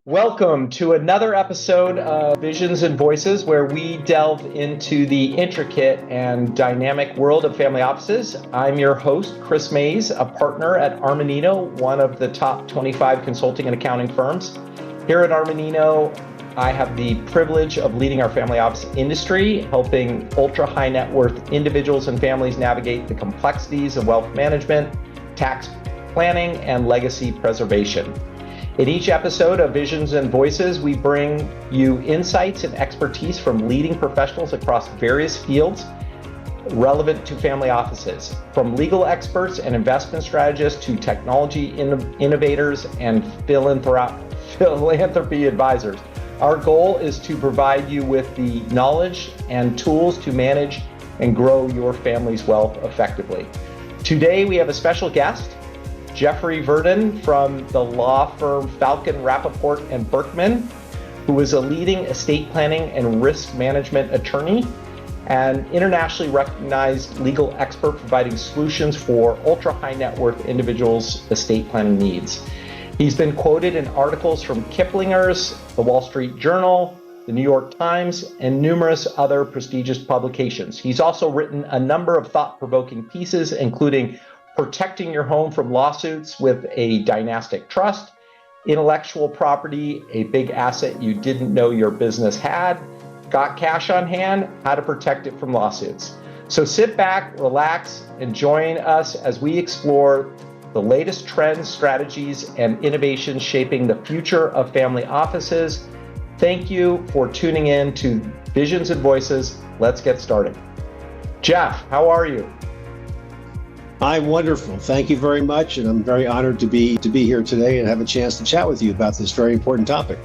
Welcome to another episode of Visions and Voices, where we delve into the intricate and dynamic world of family offices. I'm your host, Chris Mays, a partner at Armanino, one of the top 25 consulting and accounting firms. Here at Armanino, I have the privilege of leading our family office industry, helping ultra high net worth individuals and families navigate the complexities of wealth management, tax planning, and legacy preservation. In each episode of Visions and Voices, we bring you insights and expertise from leading professionals across various fields relevant to family offices, from legal experts and investment strategists to technology innovators and philanthropy advisors. Our goal is to provide you with the knowledge and tools to manage and grow your family's wealth effectively. Today, we have a special guest, Jeffrey Verdon from the law firm Falcon, Rappaport & Berkman, who is a leading estate planning and risk management attorney and internationally recognized legal expert providing solutions for ultra high net worth individuals' estate planning needs. He's been quoted in articles from Kiplinger's, The Wall Street Journal, the New York Times, and numerous other prestigious publications. He's also written a number of thought-provoking pieces, including Protecting Your Home from Lawsuits with a Dynastic Trust, Intellectual Property, a Big Asset You Didn't Know Your Business Had, Got Cash on Hand, How to Protect It from Lawsuits. So sit back, relax, and join us as we explore the latest trends, strategies, and innovations shaping the future of family offices. Thank you for tuning in to Visions and Voices. Let's get started. Jeff, how are you? I'm wonderful. Thank you very much. And I'm very honored to be here today and have a chance to chat with you about this very important topic.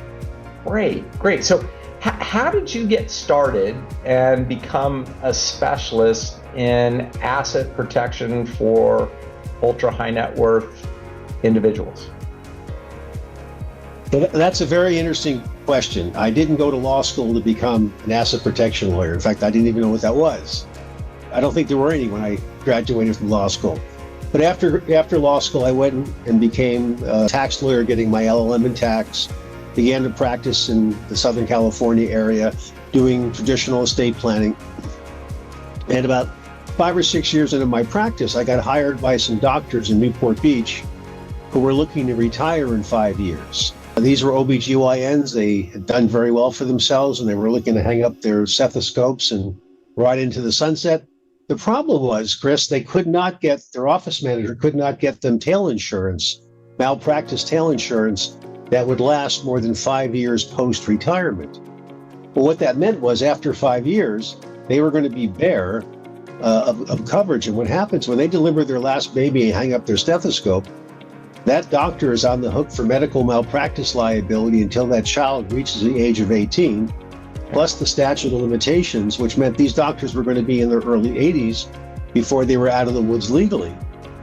Great. So how did you get started and become a specialist in asset protection for ultra high net worth individuals? Well, that's a very interesting question. I didn't go to law school to become an asset protection lawyer. In fact, I didn't even know what that was. I don't think there were any when I graduated from law school. But after law school, I went and became a tax lawyer, getting my LLM in tax, began to practice in the Southern California area, doing traditional estate planning. And about 5 or 6 years into my practice, I got hired by some doctors in Newport Beach who were looking to retire in 5 years. These were OBGYNs. They had done very well for themselves, and they were looking to hang up their stethoscopes and ride into the sunset. The problem was, Chris, their office manager could not get them tail insurance, malpractice tail insurance, that would last more than 5 years post-retirement. Well, what that meant was after 5 years, they were going to be bare of coverage. And what happens when they deliver their last baby and hang up their stethoscope, that doctor is on the hook for medical malpractice liability until that child reaches the age of 18. Plus the statute of limitations, which meant these doctors were going to be in their early 80s before they were out of the woods legally.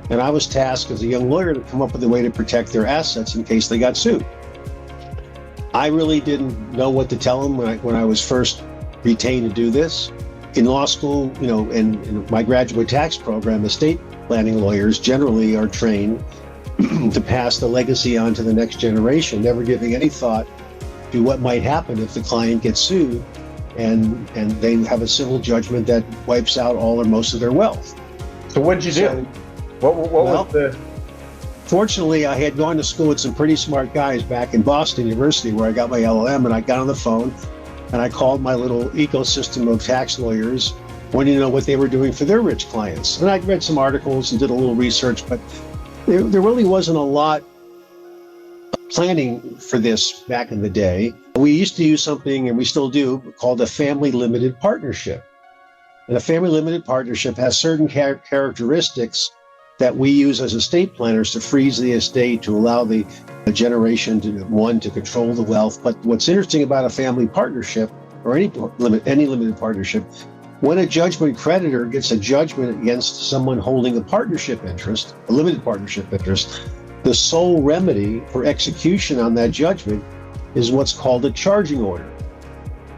And I was tasked as a young lawyer to come up with a way to protect their assets in case they got sued. I really didn't know what to tell them when I was first retained to do this. In law school, in my graduate tax program, estate planning lawyers generally are trained to pass the legacy on to the next generation, never giving any thought to what might happen if the client gets sued and they have a civil judgment that wipes out all or most of their wealth. So what did you do? What was the... Fortunately, I had gone to school with some pretty smart guys back in Boston University where I got my LLM, and I got on the phone and I called my little ecosystem of tax lawyers wanting to know what they were doing for their rich clients. And I read some articles and did a little research, but there really wasn't a lot planning for this back in the day. We used to use something, and we still do, called a family limited partnership. And a family limited partnership has certain characteristics that we use as estate planners to freeze the estate, to allow the generation to control the wealth. But what's interesting about a family partnership, or any limited partnership, when a judgment creditor gets a judgment against someone holding a partnership interest, a limited partnership interest, the sole remedy for execution on that judgment is what's called a charging order.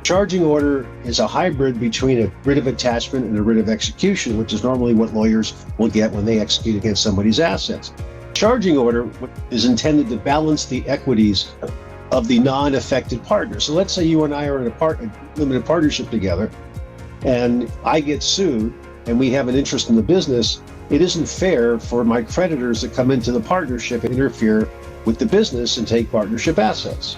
Charging order is a hybrid between a writ of attachment and a writ of execution, which is normally what lawyers will get when they execute against somebody's assets. Charging order is intended to balance the equities of the non-affected partner. So let's say you and I are in a limited partnership together, and I get sued, and we have an interest in the business. It isn't fair for my creditors to come into the partnership and interfere with the business and take partnership assets.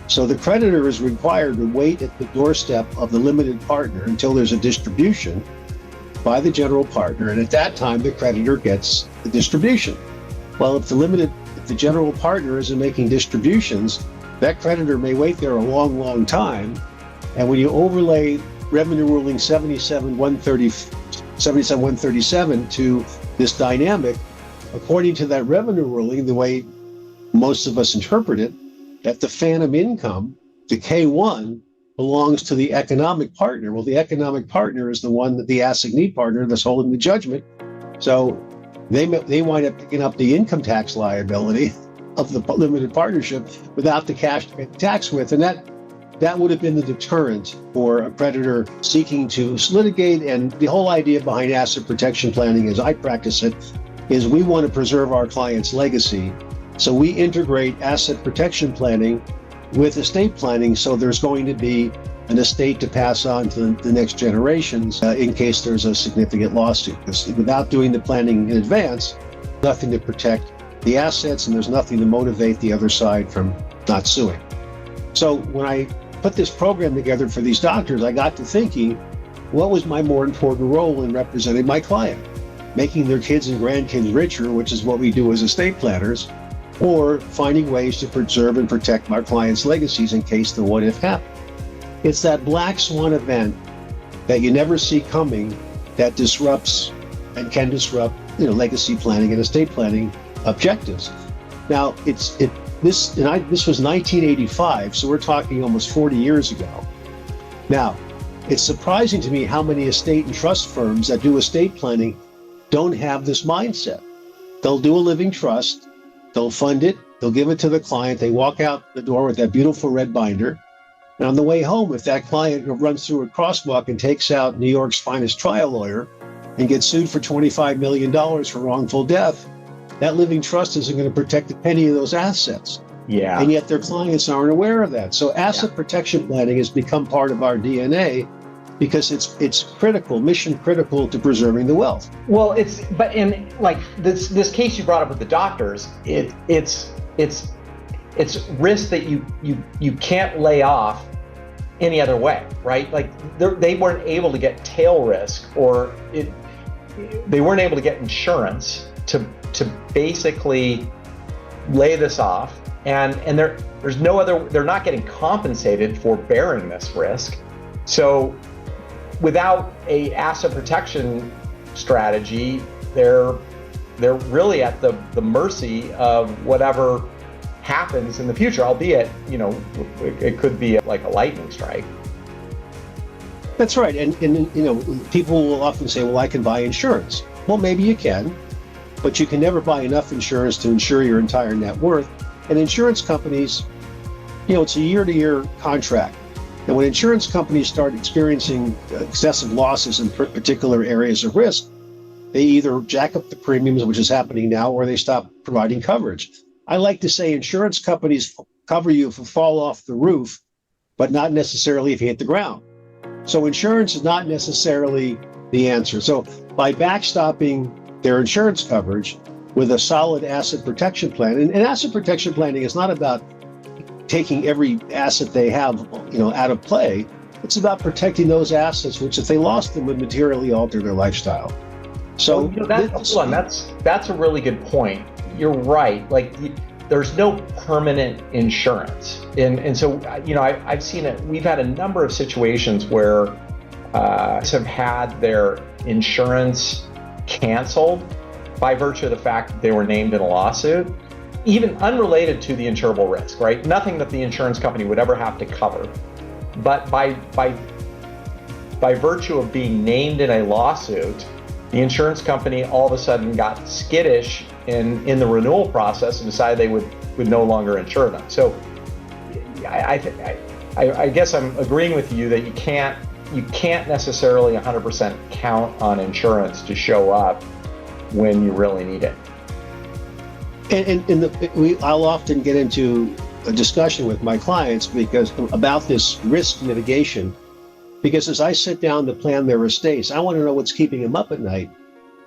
So the creditor is required to wait at the doorstep of the limited partner until there's a distribution by the general partner, and at that time the creditor gets the distribution. Well, if the general partner isn't making distributions, that creditor may wait there a long, long time. And when you overlay Revenue Ruling 77-137 to this dynamic, according to that revenue ruling, the way most of us interpret it, that the phantom income, the K1, belongs to the economic partner. Well, the economic partner is the one, the assignee partner that's holding the judgment. So they wind up picking up the income tax liability of the limited partnership without the cash to pay the tax with. And that would have been the deterrent for a creditor seeking to litigate. And the whole idea behind asset protection planning, as I practice it, is we want to preserve our client's legacy. So we integrate asset protection planning with estate planning, so there's going to be an estate to pass on to the next generations in case there's a significant lawsuit. Because without doing the planning in advance, nothing to protect the assets, and there's nothing to motivate the other side from not suing. So when I put this program together for these doctors, I got to thinking, what was my more important role in representing my client? Making their kids and grandkids richer, which is what we do as estate planners, or finding ways to preserve and protect my clients' legacies in case the what if happened. It's that black swan event that you never see coming that disrupts and can disrupt, legacy planning and estate planning objectives. Now, this was 1985, so we're talking almost 40 years ago. Now, it's surprising to me how many estate and trust firms that do estate planning don't have this mindset. They'll do a living trust, they'll fund it, they'll give it to the client, they walk out the door with that beautiful red binder, and on the way home, if that client runs through a crosswalk and takes out New York's finest trial lawyer and gets sued for $25 million for wrongful death, that living trust isn't going to protect a penny of those assets. Yeah. And yet their clients aren't aware of that. So asset protection planning has become part of our DNA because it's critical, mission critical to preserving the wealth. Well, but in like this case you brought up with the doctors, it's risk that you can't lay off any other way, right? Like they weren't able to get tail risk, or they weren't able to get insurance to basically lay this off, and there's no other. They're not getting compensated for bearing this risk. So without a asset protection strategy, they're really at the mercy of whatever happens in the future, albeit, it could be like a lightning strike. That's right. And people will often say, well, I can buy insurance. Well, maybe you can, but you can never buy enough insurance to insure your entire net worth. And insurance companies, it's a year-to-year contract. And when insurance companies start experiencing excessive losses in particular areas of risk, they either jack up the premiums, which is happening now, or they stop providing coverage. I like to say insurance companies cover you if you fall off the roof, but not necessarily if you hit the ground. So insurance is not necessarily the answer. So by backstopping their insurance coverage with a solid asset protection plan, and asset protection planning is not about taking every asset they have, out of play. It's about protecting those assets, which if they lost them would materially alter their lifestyle. So that's a really good point. You're right. Like there's no permanent insurance. And so, I've seen it. We've had a number of situations where have had their insurance canceled by virtue of the fact that they were named in a lawsuit, even unrelated to the insurable risk, right? Nothing that the insurance company would ever have to cover. But by virtue of being named in a lawsuit, the insurance company all of a sudden got skittish in the renewal process and decided they would no longer insure them. So I guess I'm agreeing with you that you can't necessarily 100% count on insurance to show up when you really need it. And I'll often get into a discussion with my clients because about this risk mitigation, because as I sit down to plan their estates, I want to know what's keeping them up at night.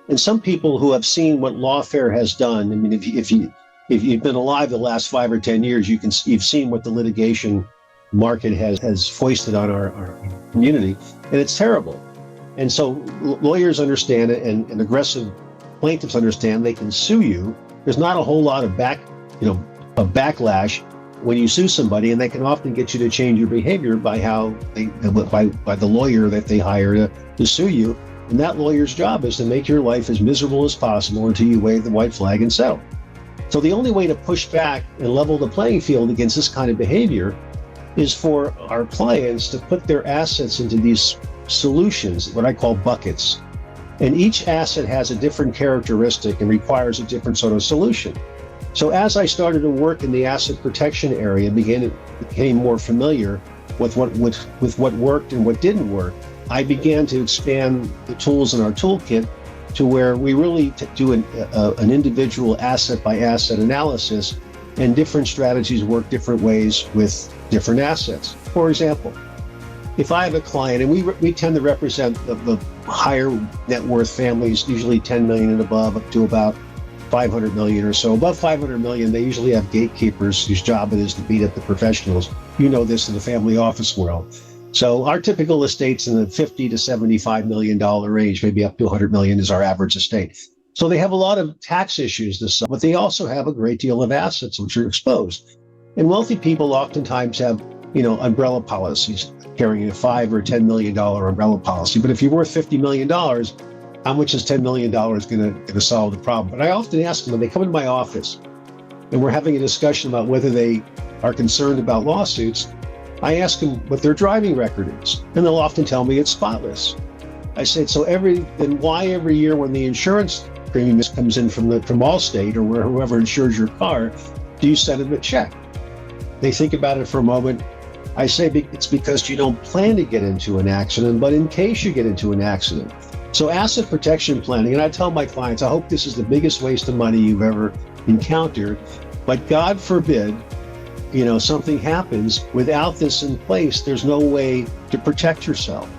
And some people who have seen what lawfare has done, I mean, if you've been alive the last 5 or 10 years, you've seen what the litigation market has foisted on our community, and it's terrible. And so lawyers understand it, and aggressive plaintiffs understand they can sue you. There's not a whole lot of backlash when you sue somebody, and they can often get you to change your behavior by by the lawyer that they hire to sue you. And that lawyer's job is to make your life as miserable as possible until you wave the white flag and settle. So the only way to push back and level the playing field against this kind of behavior is for our clients to put their assets into these solutions, what I call buckets. And each asset has a different characteristic and requires a different sort of solution. So as I started to work in the asset protection area, became more familiar with what worked and what didn't work, I began to expand the tools in our toolkit to where we really do an individual asset by asset analysis, and different strategies work different ways with different assets. For example, if I have a client, and we tend to represent the higher net worth families, usually 10 million and above, up to about 500 million or so. Above 500 million, they usually have gatekeepers whose job it is to beat up the professionals. You know this in the family office world. So our typical estate's in the 50 to $75 million range, maybe up to 100 million is our average estate. So they have a lot of tax issues this summer, but they also have a great deal of assets which are exposed. And wealthy people oftentimes have, umbrella policies, carrying a $5 or $10 million umbrella policy. But if you're worth $50 million, how much is $10 million going to solve the problem? But I often ask them when they come into my office and we're having a discussion about whether they are concerned about lawsuits, I ask them what their driving record is, and they'll often tell me it's spotless. I said, then why every year when the insurance premium comes in from Allstate or whoever insures your car, do you send them a check? They think about it for a moment. I say it's because you don't plan to get into an accident, but in case you get into an accident. So asset protection planning, and I tell my clients, I hope this is the biggest waste of money you've ever encountered, but God forbid, something happens. Without this in place, there's no way to protect yourself.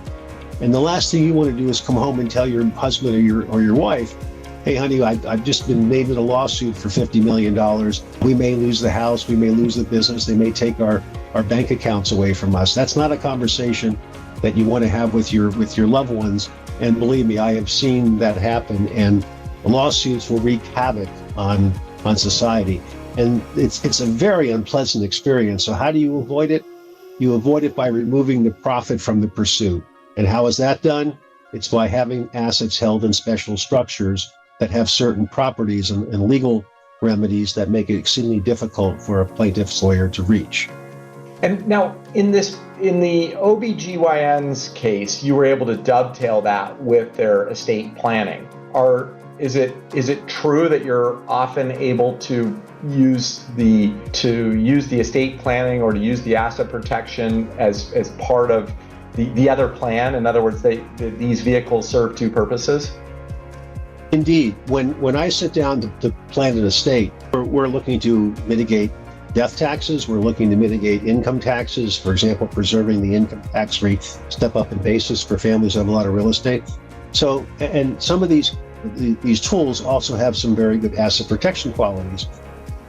And the last thing you want to do is come home and tell your husband or your wife, hey, honey, I've just been named in a lawsuit for $50 million. We may lose the house. We may lose the business. They may take our bank accounts away from us. That's not a conversation that you want to have with your loved ones. And believe me, I have seen that happen, and lawsuits will wreak havoc on society. And it's a very unpleasant experience. So how do you avoid it? You avoid it by removing the profit from the pursuit. And how is that done? It's by having assets held in special structures that have certain properties and legal remedies that make it exceedingly difficult for a plaintiff's lawyer to reach. And now in the OBGYN's case, you were able to dovetail that with their estate planning. Is it true that you're often able to use the estate planning or to use the asset protection as part of the other plan? In other words, these vehicles serve two purposes? Indeed. When I sit down to plan an estate, we're looking to mitigate death taxes. We're looking to mitigate income taxes, for example, preserving the income tax-free step-up in basis for families that have a lot of real estate. So, and some of these tools also have some very good asset protection qualities.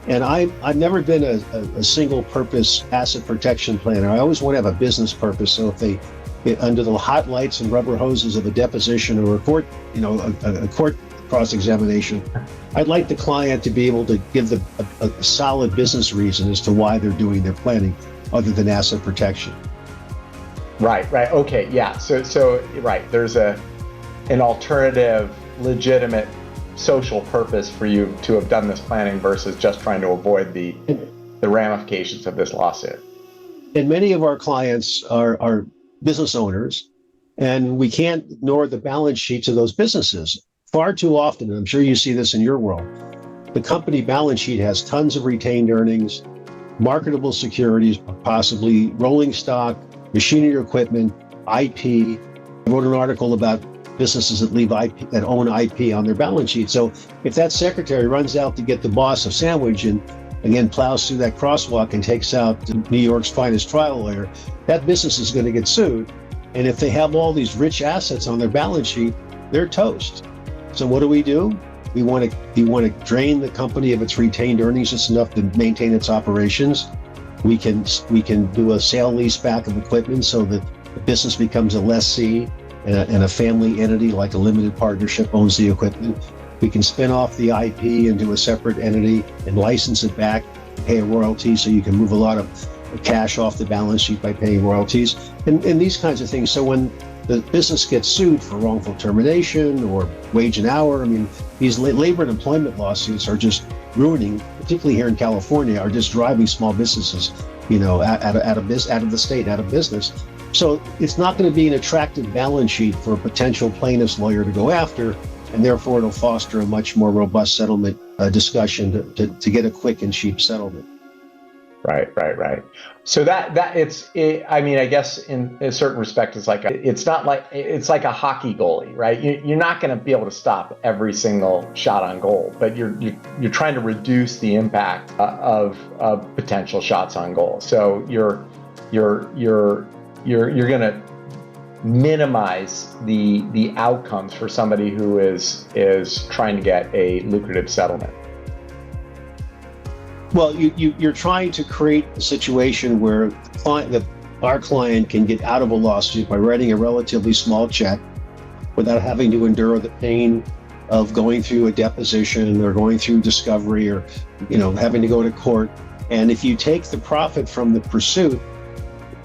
And I've never been a single-purpose asset protection planner. I always want to have a business purpose. So if they get under the hot lights and rubber hoses of a deposition or a court, a court cross-examination, I'd like the client to be able to give a solid business reason as to why they're doing their planning, other than asset protection. Right. Okay. Yeah. So right. There's an alternative, legitimate social purpose for you to have done this planning versus just trying to avoid the ramifications of this lawsuit. And many of our clients are business owners, and we can't ignore the balance sheets of those businesses. Far too often, and I'm sure you see this in your world, the company balance sheet has tons of retained earnings, marketable securities, possibly rolling stock, machinery or equipment, IP. I wrote an article about businesses that own IP on their balance sheet. So if that secretary runs out to get the boss a sandwich and again, plows through that crosswalk and takes out New York's finest trial lawyer, that business is going to get sued. And if they have all these rich assets on their balance sheet, they're toast. So what do? We want to drain the company of its retained earnings just enough to maintain its operations. We can do a sale leaseback of equipment so that the business becomes a lessee and a family entity like a limited partnership owns the equipment. We can spin off the IP into a separate entity and license it back, pay a royalty so you can move a lot of cash off the balance sheet by paying royalties and these kinds of things. So when the business gets sued for wrongful termination or wage and hour, I mean, these labor and employment lawsuits are just ruining, particularly here in California, are just driving small businesses, out of the state, out of business. So it's not going to be an attractive balance sheet for a potential plaintiff's lawyer to go after, and therefore it'll foster a much more robust settlement discussion to get a quick and cheap settlement. Right. So I mean, I guess in a certain respect, it's like it's like a hockey goalie, right? You're not going to be able to stop every single shot on goal, but you're trying to reduce the impact of potential shots on goal. So you're going to minimize the outcomes for somebody who is trying to get a lucrative settlement. Well, you're trying to create a situation where our client can get out of a lawsuit by writing a relatively small check without having to endure the pain of going through a deposition or going through discovery or having to go to court. And if you take the profit from the pursuit,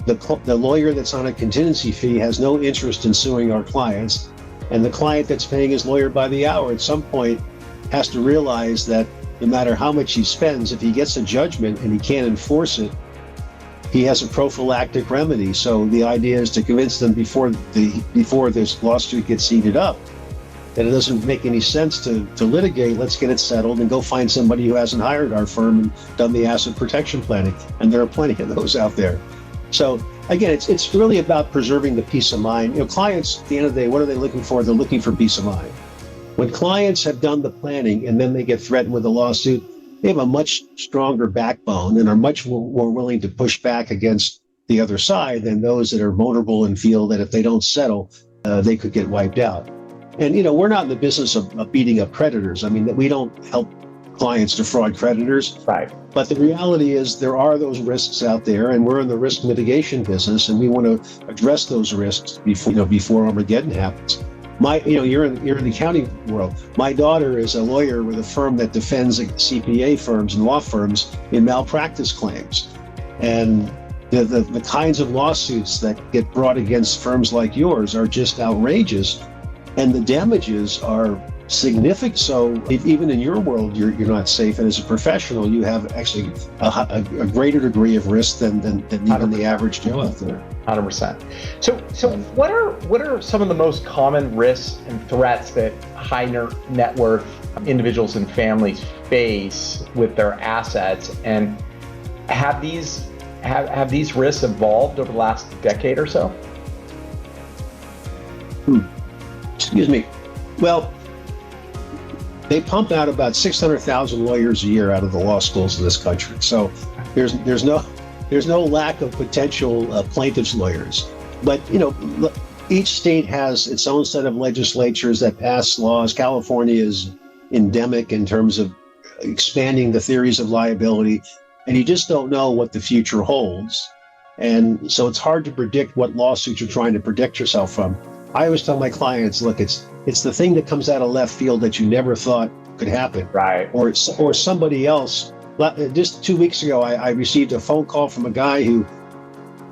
the lawyer that's on a contingency fee has no interest in suing our clients, and the client that's paying his lawyer by the hour at some point has to realize that no matter how much he spends, if he gets a judgment and he can't enforce it, he has a prophylactic remedy. So the idea is to convince them before this lawsuit gets heated up that it doesn't make any sense to litigate. Let's get it settled and go find somebody who hasn't hired our firm and done the asset protection planning. And there are plenty of those out there. So again, it's really about preserving the peace of mind. Clients, at the end of the day, what are they looking for? They're looking for peace of mind. When clients have done the planning and then they get threatened with a lawsuit, they have a much stronger backbone and are much more willing to push back against the other side than those that are vulnerable and feel that if they don't settle, they could get wiped out. And, we're not in the business of beating up creditors. I mean, we don't help clients defraud creditors. Right. But the reality is there are those risks out there, and we're in the risk mitigation business, and we want to address those risks before Armageddon happens. You're in the accounting world. My daughter is a lawyer with a firm that defends CPA firms and law firms in malpractice claims. And the kinds of lawsuits that get brought against firms like yours are just outrageous. And the damages are significant. So even in your world, you're not safe. And as a professional, you have actually a greater degree of risk than even the average Joe out there. 100%. So what are some of the most common risks and threats that high net worth individuals and families face with their assets, and have these risks evolved over the last decade or so? Excuse me. Well, they pump out about 600,000 lawyers a year out of the law schools of this country. So there's no lack of potential plaintiffs' lawyers. But, each state has its own set of legislatures that pass laws. California is endemic in terms of expanding the theories of liability, and you just don't know what the future holds. And so it's hard to predict what lawsuits you're trying to protect yourself from. I always tell my clients, look, it's the thing that comes out of left field that you never thought could happen. Right. Or somebody else. Just 2 weeks ago, I received a phone call from a guy who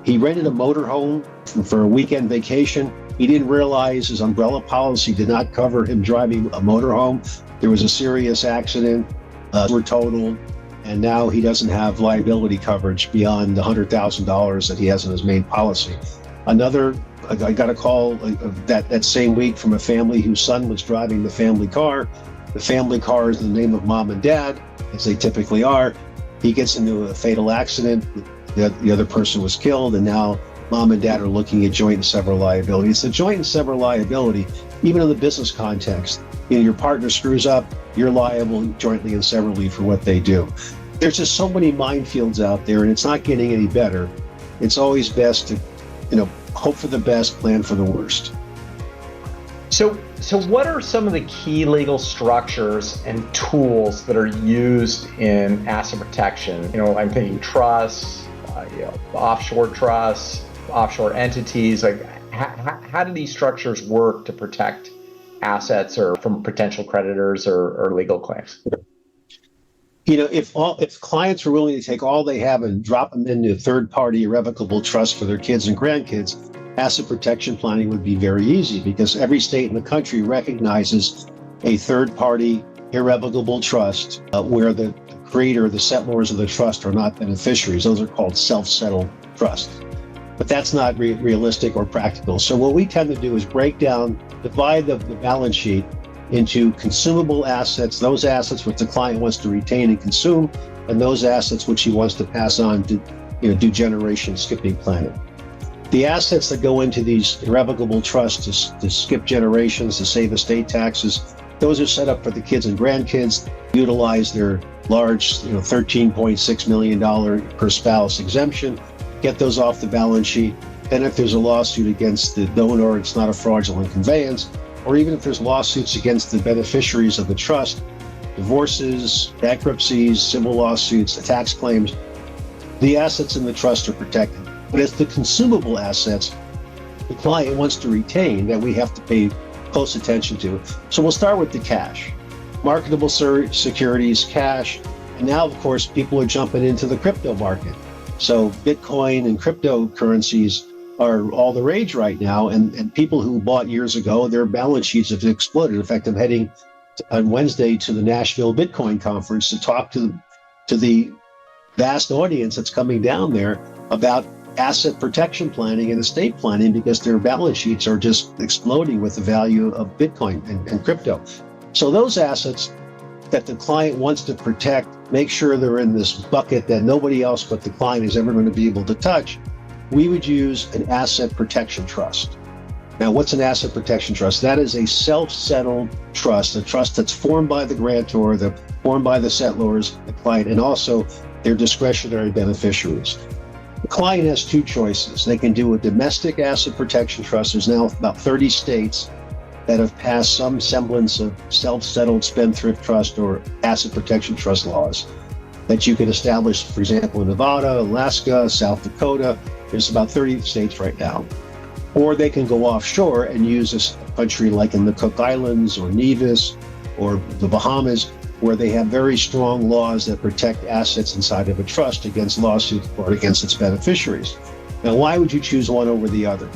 he rented a motorhome for a weekend vacation. He didn't realize his umbrella policy did not cover him driving a motorhome. There was a serious accident, were totaled, and now he doesn't have liability coverage beyond the $100,000 that he has in his main policy. I got a call that same week from a family whose son was driving the family car. The family car is in the name of mom and dad, as they typically are. He gets into a fatal accident. The other person was killed, and now mom and dad are looking at joint and several liability. It's a joint and several liability, even in the business context. Your partner screws up, you're liable jointly and severally for what they do. there's just so many minefields out there, and it's not getting any better. It's always best to, hope for the best, plan for the worst. So what are some of the key legal structures and tools that are used in asset protection? I'm thinking trusts, offshore trusts, offshore entities. Like, how do these structures work to protect assets or from potential creditors or legal claims? If clients are willing to take all they have and drop them into a third-party irrevocable trust for their kids and grandkids, asset protection planning would be very easy, because every state in the country recognizes a third-party irrevocable trust where the creator, the settlors of the trust are not beneficiaries. Those are called self-settled trusts. But that's not realistic or practical. So what we tend to do is divide the balance sheet into consumable assets, those assets which the client wants to retain and consume, and those assets which he wants to pass on to do generation skipping planning. The assets that go into these irrevocable trusts to skip generations, to save estate taxes, those are set up for the kids and grandkids, utilize their large $13.6 million per spouse exemption, get those off the balance sheet. Then if there's a lawsuit against the donor, it's not a fraudulent conveyance, or even if there's lawsuits against the beneficiaries of the trust, divorces, bankruptcies, civil lawsuits, tax claims, the assets in the trust are protected. But it's the consumable assets the client wants to retain that we have to pay close attention to. So we'll start with the cash. Marketable securities, cash, and now, of course, people are jumping into the crypto market. So Bitcoin and cryptocurrencies are all the rage right now, and people who bought years ago, their balance sheets have exploded. In fact, I'm heading on Wednesday to the Nashville Bitcoin conference to talk to the vast audience that's coming down there about asset protection planning and estate planning, because their balance sheets are just exploding with the value of Bitcoin and crypto. So those assets that the client wants to protect, make sure they're in this bucket that nobody else but the client is ever going to be able to touch. We would use an asset protection trust. Now, what's an asset protection trust? That is a self-settled trust, a trust that's formed by the grantor, formed by the settlors, the client, and also their discretionary beneficiaries. The client has two choices. They can do a domestic asset protection trust. There's now about 30 states that have passed some semblance of self-settled spendthrift trust or asset protection trust laws that you can establish, for example, in Nevada, Alaska, South Dakota. There's about 30 states right now. Or they can go offshore and use a country like in the Cook Islands or Nevis or the Bahamas, where they have very strong laws that protect assets inside of a trust against lawsuits or against its beneficiaries. Now, why would you choose one over the other?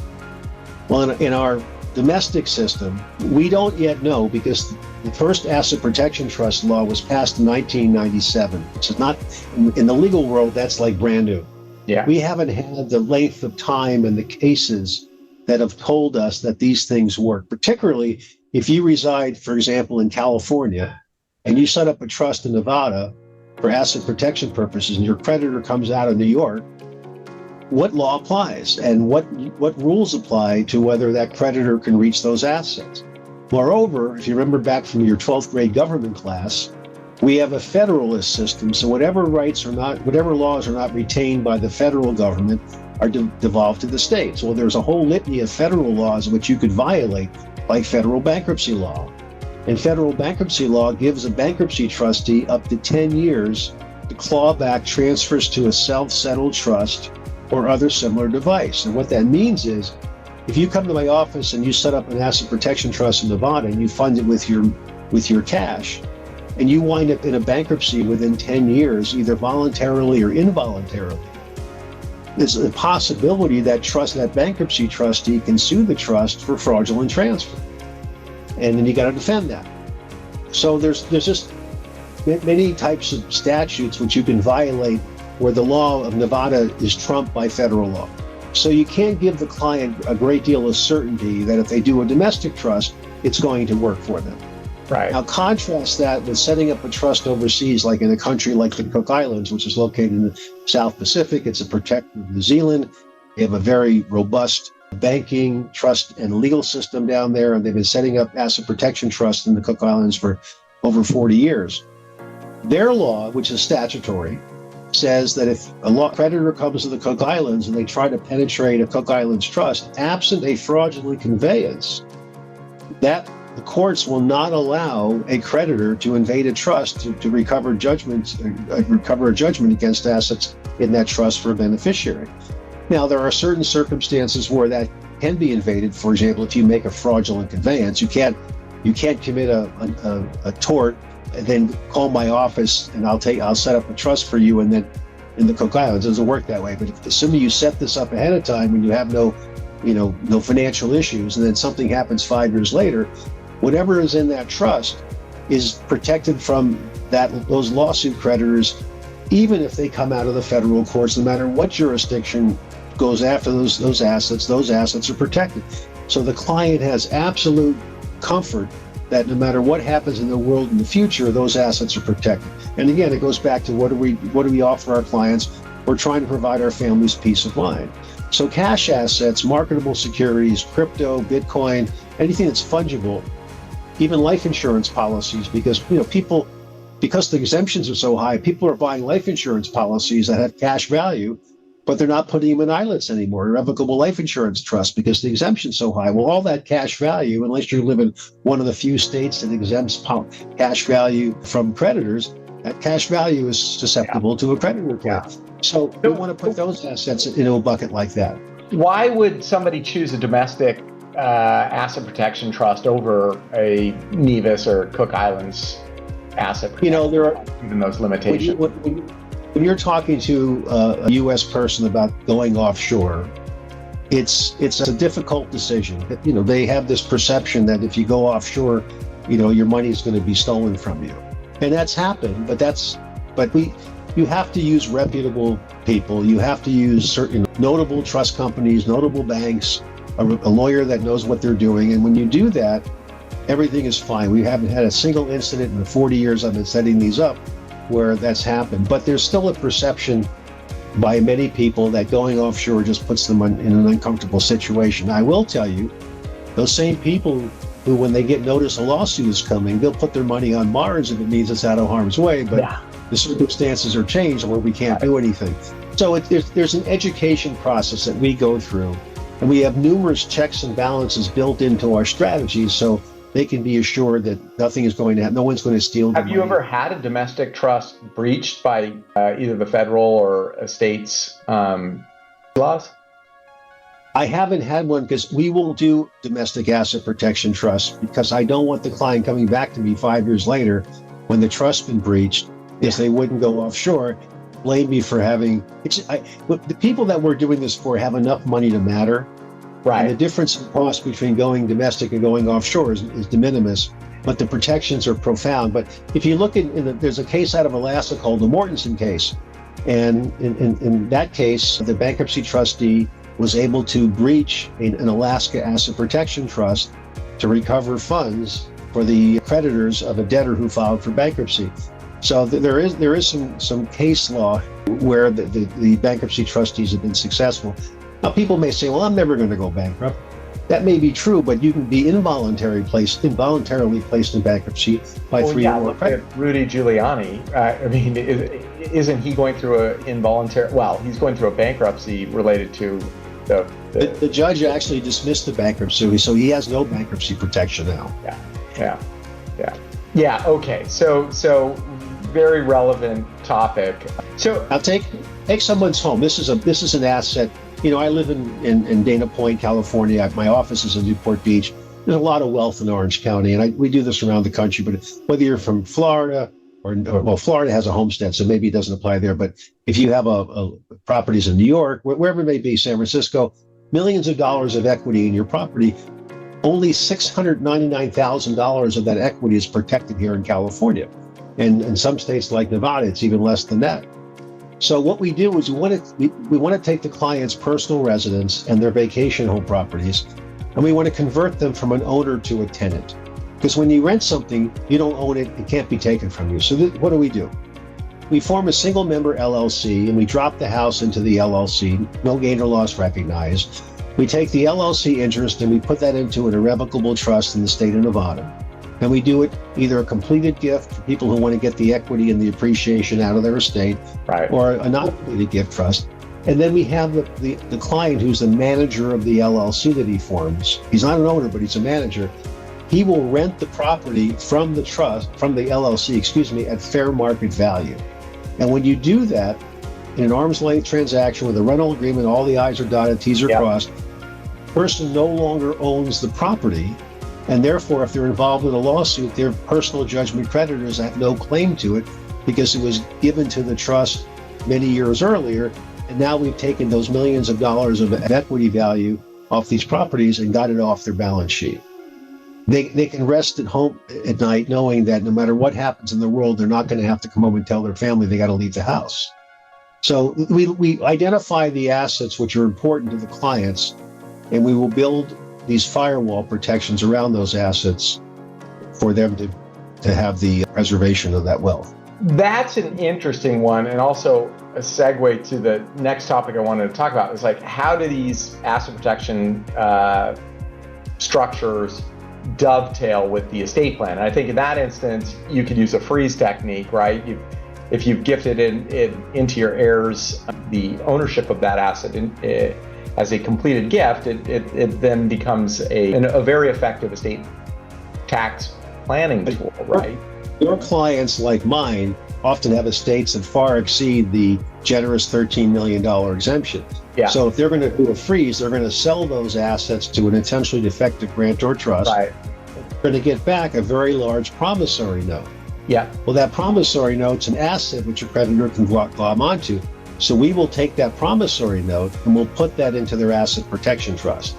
Well, in our domestic system, we don't yet know, because the first asset protection trust law was passed in 1997. It's not, in the legal world, that's like brand new. Yeah. We haven't had the length of time and the cases that have told us that these things work, particularly if you reside, for example, in California, and you set up a trust in Nevada for asset protection purposes, and your creditor comes out of New York, what law applies and what rules apply to whether that creditor can reach those assets? Moreover, if you remember back from your 12th grade government class, we have a federalist system, so whatever laws are not retained by the federal government are devolved to the states. Well, there's a whole litany of federal laws which you could violate, like federal bankruptcy law. And federal bankruptcy law gives a bankruptcy trustee up to 10 years to claw back transfers to a self-settled trust or other similar device. And what that means is, if you come to my office and you set up an asset protection trust in Nevada and you fund it with your cash, and you wind up in a bankruptcy within 10 years, either voluntarily or involuntarily, there's a possibility that bankruptcy trustee can sue the trust for fraudulent transfer. And then you got to defend that. So there's just many types of statutes which you can violate where the law of Nevada is trumped by federal law. So you can't give the client a great deal of certainty that if they do a domestic trust, it's going to work for them. Right. Now contrast that with setting up a trust overseas, like in a country like the Cook Islands, which is located in the South Pacific. It's a protector of New Zealand. They have a very robust banking, trust, and legal system down there, and they've been setting up asset protection trusts in the Cook Islands for over 40 years. Their law, which is statutory, says that if a creditor comes to the Cook Islands and they try to penetrate a Cook Islands trust, absent a fraudulent conveyance, that the courts will not allow a creditor to invade a trust to recover recover a judgment against assets in that trust for a beneficiary. Now, there are certain circumstances where that can be invaded. For example, if you make a fraudulent conveyance, you can't commit a tort and then call my office and I'll set up a trust for you and then in the Cook Islands. It doesn't work that way. But assuming you set this up ahead of time and you have no financial issues, and then something happens 5 years later, whatever is in that trust is protected from those lawsuit creditors, even if they come out of the federal courts. No matter what jurisdiction goes after those assets are protected. So the client has absolute comfort that no matter what happens in the world in the future, those assets are protected. And again, it goes back to what do we offer our clients? We're trying to provide our families peace of mind. So cash assets, marketable securities, crypto, Bitcoin, anything that's fungible, even life insurance policies, because because the exemptions are so high, people are buying life insurance policies that have cash value, but they're not putting them in ILITs anymore, irrevocable life insurance trust, because the exemption's so high. Well, all that cash value, unless you live in one of the few states that exempts cash value from creditors, that cash value is susceptible to a creditor account. So we want to put those assets into a bucket like that. Why would somebody choose a domestic asset protection trust over a Nevis or Cook Islands asset protection? There are even those limitations. When you're talking to a U.S. person about going offshore, it's a difficult decision. They have this perception that if you go offshore, your money is going to be stolen from you, and that's happened. You have to use reputable people. You have to use certain notable trust companies, notable banks, a lawyer that knows what they're doing, and when you do that, everything is fine. We haven't had a single incident in the 40 years I've been setting these up where that's happened. But there's still a perception by many people that going offshore just puts them in an uncomfortable situation. I will tell you, those same people who, when they get notice a lawsuit is coming, they'll put their money on Mars if it means it's out of harm's way, but the circumstances are changed where we can't do anything. So there's an education process that we go through, and we have numerous checks and balances built into our strategies, so they can be assured that nothing is going to happen. No one's going to steal their money. Have you ever had a domestic trust breached by either the federal or a state's laws? I haven't had one because we won't do domestic asset protection trusts because I don't want the client coming back to me 5 years later when the trust's been breached, because they wouldn't go offshore, blame me for having. The people that we're doing this for have enough money to matter. Right. And the difference in cost between going domestic and going offshore is de minimis, but the protections are profound. But if you look there's a case out of Alaska called the Mortensen case. And in that case, the bankruptcy trustee was able to breach an Alaska asset protection trust to recover funds for the creditors of a debtor who filed for bankruptcy. So there is some case law where the bankruptcy trustees have been successful. Now, people may say, well, I'm never going to go bankrupt. That may be true, but you can be involuntarily placed in bankruptcy by three or more creditors. Rudy Giuliani, isn't he going through he's going through a bankruptcy related to the judge actually dismissed the bankruptcy, so he has no bankruptcy protection now. Yeah. Okay. So very relevant topic. So now take someone's home. This is an asset. I live in Dana Point, California. My office is in Newport Beach. There's a lot of wealth in Orange County, and we do this around the country. But whether you're from Florida or Florida has a homestead, so maybe it doesn't apply there. But if you have properties in New York, wherever it may be, San Francisco, millions of dollars of equity in your property, only $699,000 of that equity is protected here in California. And in some states like Nevada, it's even less than that. So what we do is we want to take the client's personal residence and their vacation home properties, and we want to convert them from an owner to a tenant. Because when you rent something, you don't own it, it can't be taken from you. So what do? We form a single member LLC, and we drop the house into the LLC, no gain or loss recognized. We take the LLC interest and we put that into an irrevocable trust in the state of Nevada. And we do it either a completed gift for people who want to get the equity and the appreciation out of their estate, Right. or a not completed gift trust. And then we have the client who's the manager of the LLC that he forms. He's not an owner, but he's a manager. He will rent the property from the LLC, at fair market value. And when you do that in an arm's length transaction with a rental agreement, all the I's are dotted, T's are crossed, the person no longer owns the property. And therefore, if they're involved in a lawsuit, their personal judgment creditors have no claim to it because it was given to the trust many years earlier. And now we've taken those millions of dollars of equity value off these properties and got it off their balance sheet. They can rest at home at night knowing that no matter what happens in the world, they're not going to have to come home and tell their family they got to leave the house. So we identify the assets which are important to the clients, and we will build these firewall protections around those assets for them to have the preservation of that wealth. That's an interesting one, and also a segue to the next topic I wanted to talk about is like, how do these asset protection structures dovetail with the estate plan? And I think in that instance, you could use a freeze technique, right? If you've gifted into your heirs the ownership of that asset as a completed gift, it then becomes a very effective estate tax planning tool, right? Your clients, like mine, often have estates that far exceed the generous $13 million exemption. Yeah. So if they're going to do a freeze, they're going to sell those assets to an intentionally defective grantor trust. Right. They're going to get back a very large promissory note. Yeah. Well, that promissory note's an asset which a creditor can glom onto. So we will take that promissory note and we'll put that into their asset protection trust.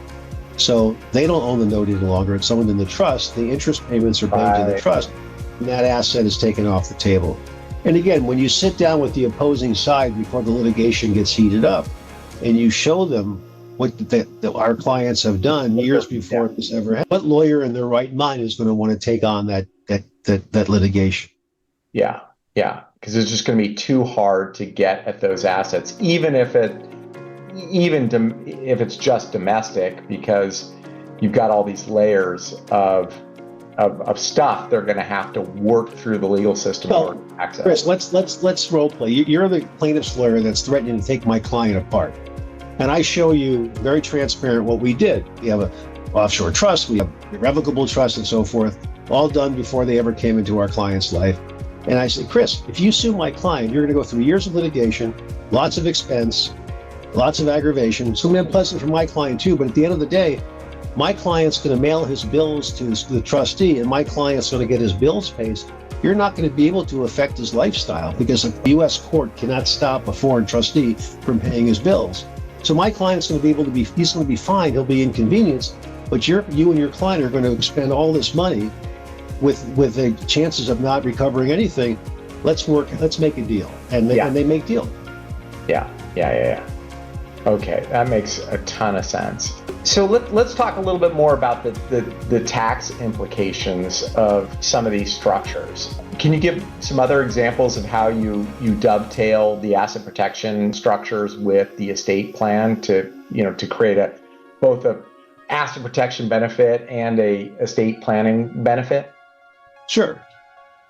So they don't own the note any longer. It's owned in the trust. The interest payments are paid to the trust, and that asset is taken off the table. And again, when you sit down with the opposing side before the litigation gets heated up, and you show them what our clients have done years before this ever happened, what lawyer in their right mind is going to want to take on that litigation? Yeah, because it's just going to be too hard to get at those assets, even if it's just domestic, because you've got all these layers of stuff they're going to have to work through the legal system in order to access. Chris, let's role play. You're the plaintiff's lawyer that's threatening to take my client apart, and I show you very transparent what we did. We have an offshore trust, we have irrevocable trust, and so forth, all done before they ever came into our client's life. And I say, Chris, if you sue my client, you're going to go through years of litigation, lots of expense, lots of aggravation. It's going to be unpleasant for my client too, but at the end of the day, my client's going to mail his bills to the trustee, and my client's going to get his bills paid. You're not going to be able to affect his lifestyle because a U.S. court cannot stop a foreign trustee from paying his bills. So my client's going to be able to he's going to be fine. He'll be inconvenienced, but you and your client are going to expend all this money with the chances of not recovering anything. Let's make a deal. And they make deal. Yeah. Okay, that makes a ton of sense. So let's talk a little bit more about the tax implications of some of these structures. Can you give some other examples of how you dovetail the asset protection structures with the estate plan to create both a asset protection benefit and a estate planning benefit? Sure.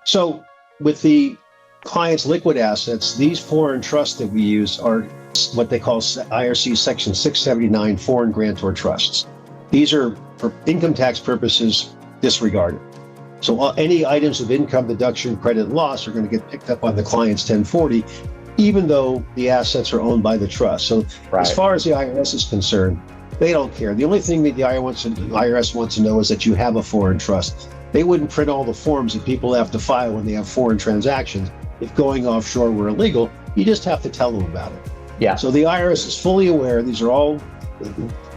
So with the client's liquid assets, these foreign trusts that we use are what they call IRC Section 679 foreign grantor trusts. These are, for income tax purposes, disregarded. So any items of income deduction, credit, loss are going to get picked up on the client's 1040, even though the assets are owned by the trust. So as far as the IRS is concerned, they don't care. The only thing that the IRS wants to know is that you have a foreign trust. They wouldn't print all the forms that people have to file when they have foreign transactions. If going offshore were illegal, you just have to tell them about it. Yeah. So the IRS is fully aware these are all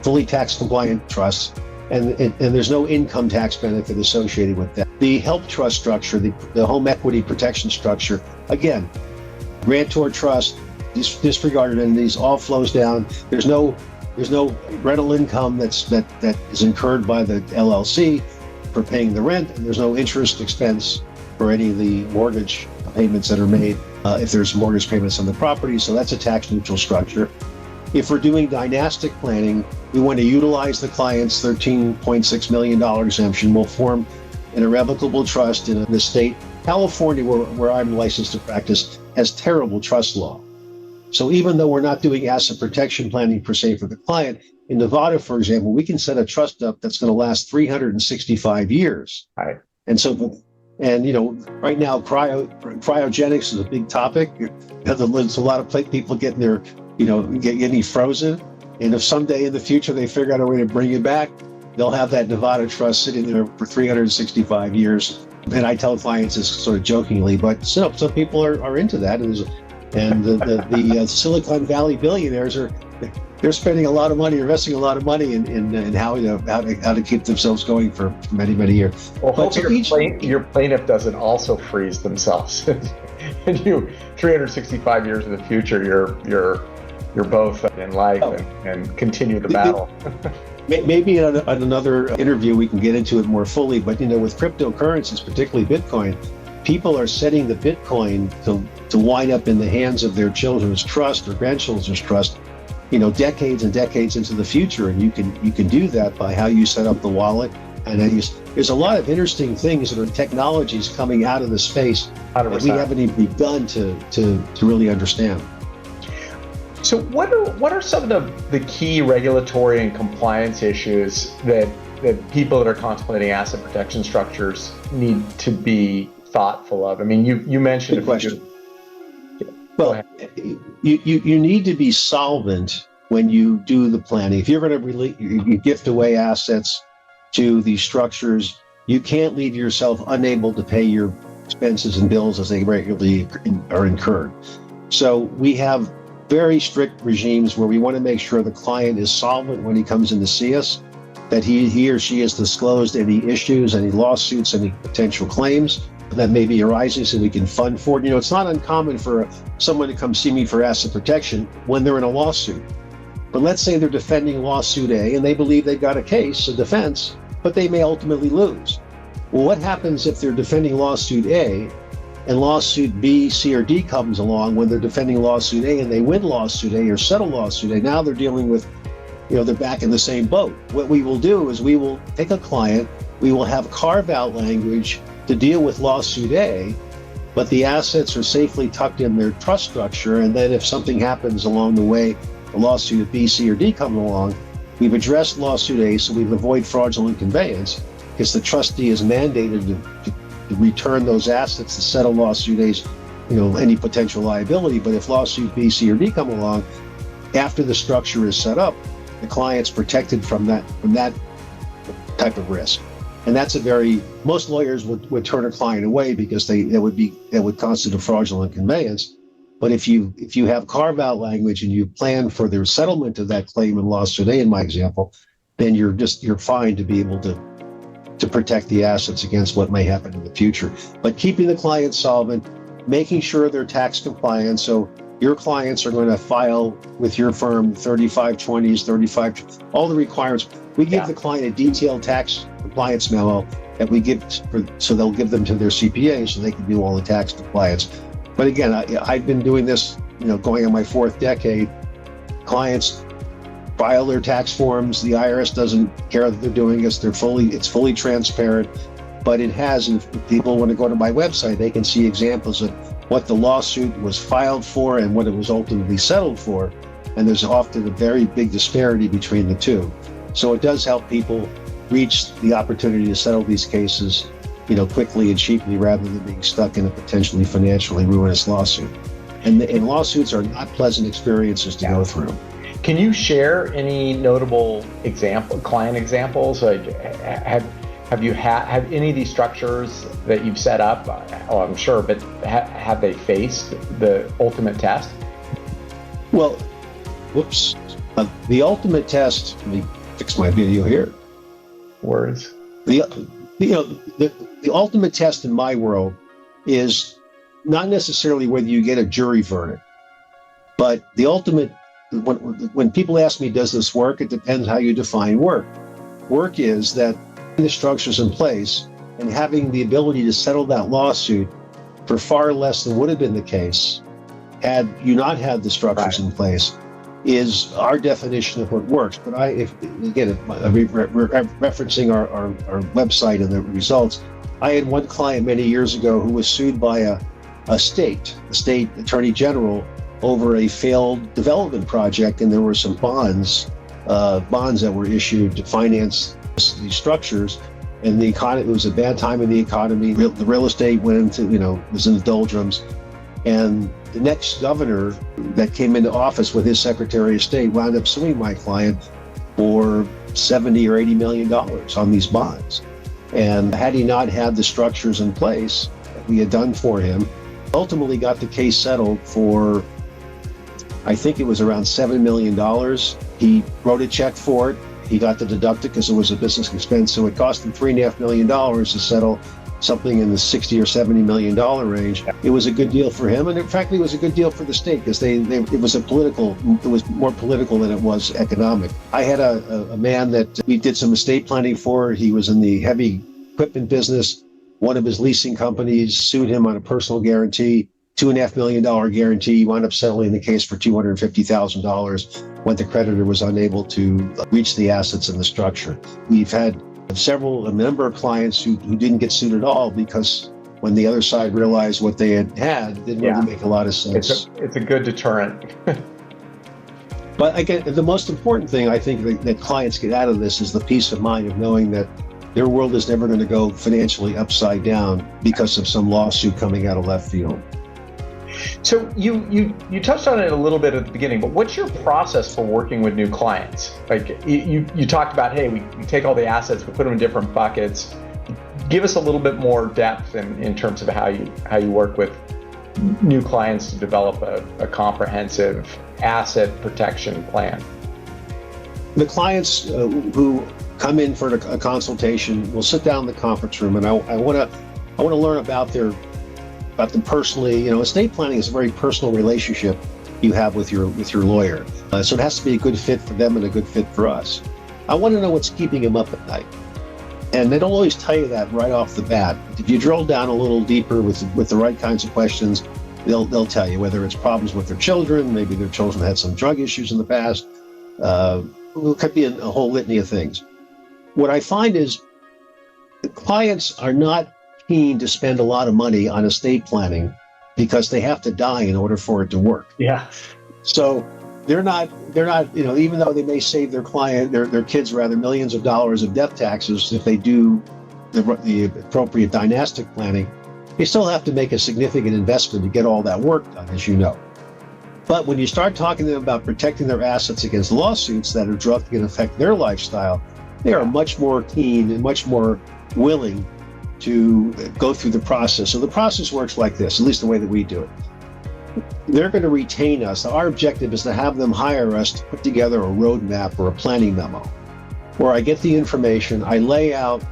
fully tax compliant trusts, and there's no income tax benefit associated with that. The HELP trust structure, the home equity protection structure, again, grantor trust, disregarded entities, all flows down. There's no rental income that is incurred by the LLC for paying the rent, and there's no interest expense for any of the mortgage payments that are made if there's mortgage payments on the property. So that's a tax neutral structure. If we're doing dynastic planning, we want to utilize the client's $13.6 million exemption. We'll form an irrevocable trust in the state. California, where I'm licensed to practice, has terrible trust law. So even though we're not doing asset protection planning per se for the client, in Nevada, for example, we can set a trust up that's going to last 365 years. Right. And so, and right now, cryogenics is a big topic. There's a lot of people getting getting frozen. And if someday in the future they figure out a way to bring it back, they'll have that Nevada trust sitting there for 365 years. And I tell clients this sort of jokingly, but some people are into that. And the Silicon Valley billionaires they're spending a lot of money, investing a lot of money in how to keep themselves going for many, many years. Well, hope your plaintiff doesn't also freeze themselves. And 365 years in the future, you're both in life and continue the battle. Maybe on another interview we can get into it more fully, but with cryptocurrencies, particularly Bitcoin, people are setting the Bitcoin to wind up in the hands of their children's trust or grandchildren's trust, decades and decades into the future. And you can do that by how you set up the wallet. And there's a lot of interesting things that are technologies coming out of the space 100%. that we haven't even begun to really understand. So what are some of the key regulatory and compliance issues that people that are contemplating asset protection structures need to be thoughtful of? I mean, you mentioned Good question. Well, you need to be solvent when you do the planning. If you're going to you gift away assets to these structures, you can't leave yourself unable to pay your expenses and bills as they regularly are incurred. So we have very strict regimes where we want to make sure the client is solvent when he comes in to see us, that he or she has disclosed any issues, any lawsuits, any potential claims that may be arising so we can fund for it. It's not uncommon for someone to come see me for asset protection when they're in a lawsuit. But let's say they're defending lawsuit A and they believe they've got a case, a defense, but they may ultimately lose. Well, what happens if they're defending lawsuit A and lawsuit B, C, or D comes along when they're defending lawsuit A and they win lawsuit A or settle lawsuit A? Now they're dealing with, they're back in the same boat. What we will do is we will take a client, we will have carve-out language to deal with lawsuit A, but the assets are safely tucked in their trust structure. And then if something happens along the way, a lawsuit B, C, or D come along, we've addressed lawsuit A, so we've avoided fraudulent conveyance because the trustee is mandated to return those assets to settle lawsuit A's, any potential liability. But if lawsuit B, C, or D come along, after the structure is set up, the client's protected from that type of risk. And that's most lawyers would turn a client away because that would constitute a fraudulent conveyance. But if you have carve-out language and you plan for the settlement of that claim in lawsuit A, in my example, then you're fine to be able to protect the assets against what may happen in the future. But keeping the client solvent, making sure they're tax compliant. So your clients are going to file with your firm 3520s, all the requirements. We give the client a detailed tax compliance memo that we give so they'll give them to their CPA so they can do all the tax compliance. But again, I've been doing this, going on my fourth decade. Clients file their tax forms. The IRS doesn't care that they're doing this. It's fully transparent. But if people want to go to my website, they can see examples of what the lawsuit was filed for and what it was ultimately settled for. And there's often a very big disparity between the two. So it does help people reach the opportunity to settle these cases, quickly and cheaply rather than being stuck in a potentially financially ruinous lawsuit. And lawsuits are not pleasant experiences to go through. Can you share any notable client examples? Like, have any of these structures that you've set up? Oh, I'm sure, but have they faced the ultimate test? Well, whoops. The ultimate test. Let me fix my video here. Words. The ultimate test in my world is not necessarily whether you get a jury verdict, but the ultimate. When people ask me, does this work? It depends how you define work. Work is that the structures in place and having the ability to settle that lawsuit for far less than would have been the case had you not had the structures in place. is our definition of what works. But we're referencing our website and the results. I had one client many years ago who was sued by a state attorney general over a failed development project, and there were some bonds that were issued to finance these structures. And the economy, it was a bad time in the economy. The real estate went into, was in the doldrums. And the next governor that came into office with his Secretary of State wound up suing my client for $70 or $80 million on these bonds. And had he not had the structures in place that we had done for him, ultimately got the case settled for, I think it was around $7 million. He wrote a check for it. He got to deduct it because it was a business expense. So it cost him $3.5 million to settle something in the $60 or $70 million range. It was a good deal for him. And in fact, it was a good deal for the state because it was more political than it was economic. I had a man that we did some estate planning for. He was in the heavy equipment business. One of his leasing companies sued him on a personal guarantee, $2.5 million guarantee. He wound up settling the case for $250,000 when the creditor was unable to reach the assets in the structure. We've had a number of clients who didn't get sued at all because when the other side realized what they had, it didn't really make a lot of sense. It's a good deterrent. But again, the most important thing I think that clients get out of this is the peace of mind of knowing that their world is never going to go financially upside down because of some lawsuit coming out of left field. So you touched on it a little bit at the beginning, but what's your process for working with new clients? Like you talked about, hey, we take all the assets, we put them in different buckets. Give us a little bit more depth in terms of how you work with new clients to develop a comprehensive asset protection plan. The clients who come in for a consultation will sit down in the conference room, and I want to learn about them personally. Estate planning is a very personal relationship you have with your lawyer, so it has to be a good fit for them and a good fit for us. I want to know what's keeping them up at night, and they don't always tell you that right off the bat. If you drill down a little deeper with the right kinds of questions, they'll tell you whether it's problems with their children, maybe their children had some drug issues in the past. It could be a whole litany of things. What I find is the clients are not keen to spend a lot of money on estate planning because they have to die in order for it to work. Yeah. So they're not, even though they may save their kids millions of dollars of death taxes if they do the appropriate dynastic planning, they still have to make a significant investment to get all that work done, as you know. But when you start talking to them about protecting their assets against lawsuits that are directly going to affect their lifestyle, they are much more keen and much more willing to go through the process. So the process works like this, at least the way that we do it. They're going to retain us. Our objective is to have them hire us to put together a roadmap or a planning memo where I get the information, I lay out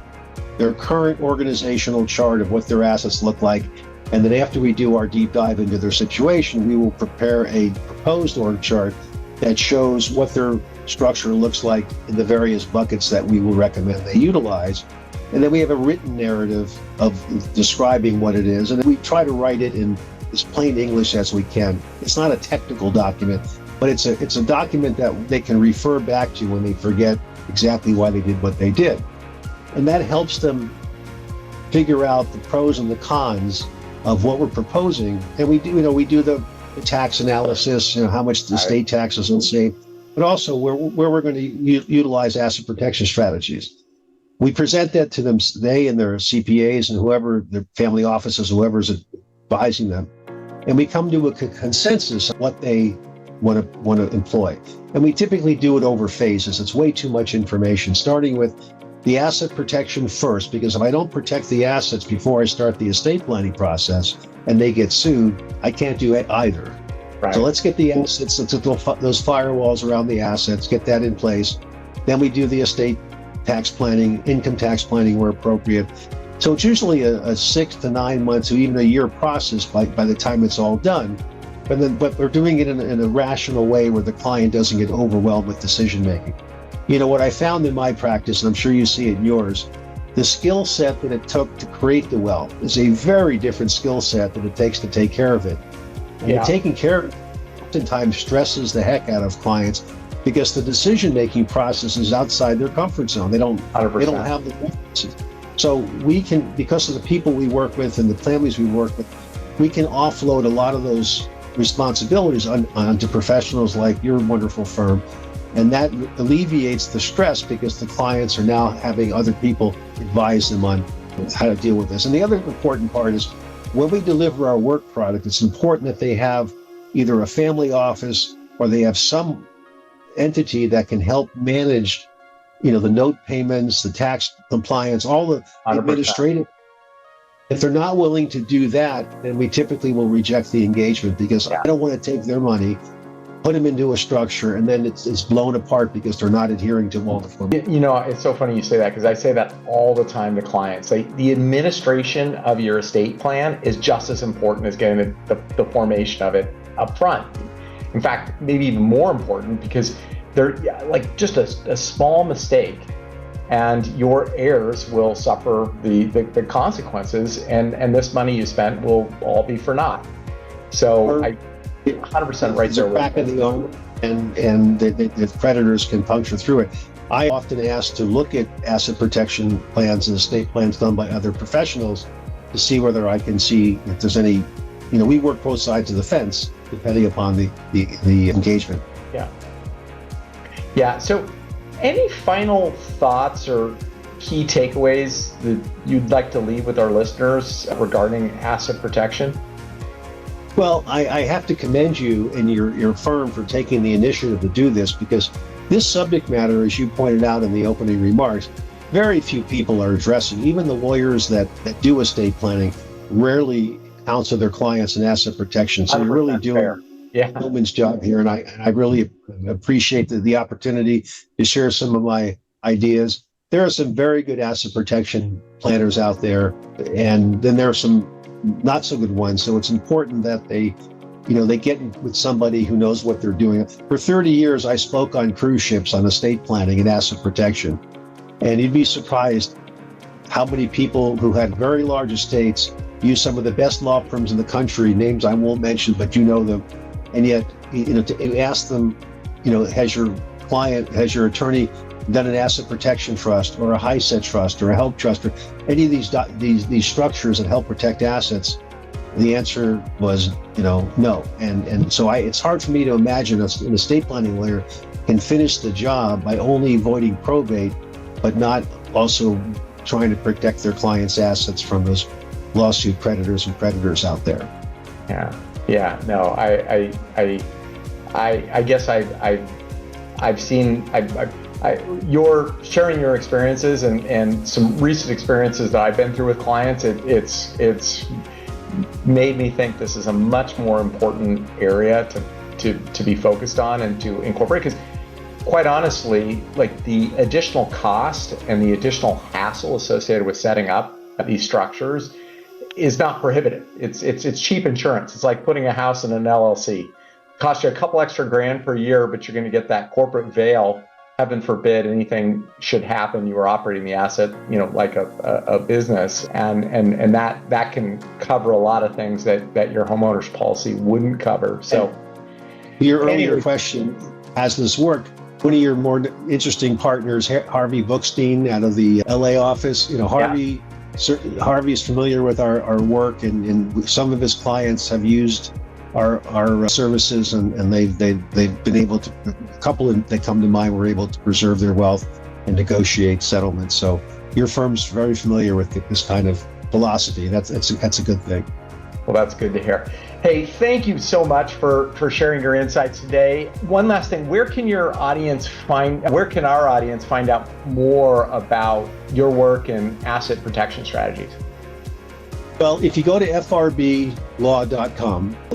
their current organizational chart of what their assets look like, and then after we do our deep dive into their situation, we will prepare a proposed org chart that shows what their structure looks like in the various buckets that we will recommend they utilize. And then we have a written narrative of describing what it is, and we try to write it in as plain English as we can. It's not a technical document, but it's a document that they can refer back to when they forget exactly why they did what they did. And that helps them figure out the pros and the cons of what we're proposing. And we do the tax analysis, how much the state taxes will save, but also where we're going to utilize asset protection strategies. We present that to them, they and their CPAs and whoever, their family offices, whoever's advising them, and we come to a consensus of what they want to employ. And we typically do it over phases. It's way too much information, starting with the asset protection first, because if I don't protect the assets before I start the estate planning process and they get sued, I can't do it either. Right. So let's get the assets, those firewalls around the assets, get that in place. Then we do the estate tax planning, income tax planning where appropriate. So it's usually a 6 to 9 months or even a year process by the time it's all done. But we're doing it in a rational way where the client doesn't get overwhelmed with decision making. What I found in my practice, and I'm sure you see it in yours, the skill set that it took to create the wealth is a very different skill set that it takes to take care of it. And taking care of it oftentimes stresses the heck out of clients because the decision-making process is outside their comfort zone. They don't 100%. have the references. So we can, because of the people we work with and the families we work with, we can offload a lot of those responsibilities onto professionals like your wonderful firm. And that alleviates the stress because the clients are now having other people advise them on how to deal with this. And the other important part is when we deliver our work product, it's important that they have either a family office or they have some entity that can help manage, the note payments, the tax compliance, all the 100%. administrative. If they're not willing to do that, then we typically will reject the engagement because I don't want to take their money, put them into a structure, and then it's blown apart because they're not adhering to all the form. It's so funny you say that because I say that all the time to clients. Like, the administration of your estate plan is just as important as getting the formation of it up front. In fact, maybe even more important because they're like just a small mistake and your heirs will suffer the consequences, and this money you spent will all be for naught. So I 100% right there. Back of the owner, and the creditors can puncture through it. I often ask to look at asset protection plans and estate plans done by other professionals to see whether I can see if there's any. We work both sides of the fence depending upon the engagement. Yeah. So, any final thoughts or key takeaways that you'd like to leave with our listeners regarding asset protection? Well, I have to commend you and your firm for taking the initiative to do this because this subject matter, as you pointed out in the opening remarks, very few people are addressing. Even the lawyers that do estate planning rarely counsel their clients in asset protection. So you're really doing a woman's job here, and I really appreciate the opportunity to share some of my ideas. There are some very good asset protection planners out there, and then there are some not so good ones. So it's important that they get with somebody who knows what they're doing. For 30 years, I spoke on cruise ships on estate planning and asset protection, and you'd be surprised how many people who had very large estates use some of the best law firms in the country, names I won't mention, but you know them. And yet, to ask them, has your attorney done an asset protection trust or a HISA trust or a health trust or any of these structures that help protect assets? The answer was, no. And so it's hard for me to imagine an estate planning lawyer can finish the job by only avoiding probate, but not also trying to protect their clients' assets from those lawsuit creditors and predators out there. Yeah. No, I guess I've seen you're sharing your experiences and some recent experiences that I've been through with clients. It's made me think this is a much more important area to be focused on and to incorporate, because quite honestly, like, the additional cost and the additional hassle associated with setting up these structures is not prohibitive. It's cheap insurance. It's like putting a house in an LLC. It costs you a couple extra grand per year, but you're going to get that corporate veil. Heaven forbid anything should happen. You are operating the asset, like a business, and that can cover a lot of things that your homeowner's policy wouldn't cover. So, your earlier question, has this worked? One of your more interesting partners, Harvey Bookstein, out of the LA office. Harvey. Certainly, Harvey's familiar with our work, and some of his clients have used our services, and they've been able to. A couple that come to mind were able to preserve their wealth and negotiate settlements. So your firm's very familiar with this kind of philosophy. That's a good thing. Well, that's good to hear. Hey, thank you so much for sharing your insights today. One last thing, where can our audience find out more about your work and asset protection strategies? Well, if you go to frblaw.com,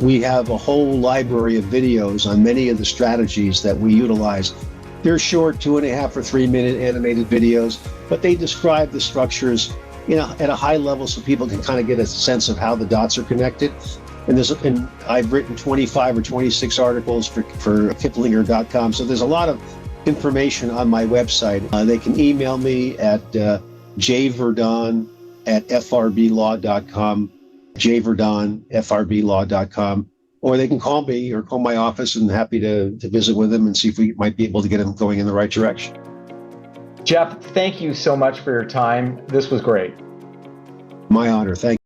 we have a whole library of videos on many of the strategies that we utilize. They're short 2.5 or 3 minute animated videos, but they describe the structures at a high level so people can kind of get a sense of how the dots are connected. And I've written 25 or 26 articles for Kiplinger.com. So there's a lot of information on my website. They can email me at jverdon@frblaw.com, jverdon@frblaw.com, or they can call me or call my office, and happy to visit with them and see if we might be able to get them going in the right direction. Jeff, thank you so much for your time. This was great. My honor. Thank you.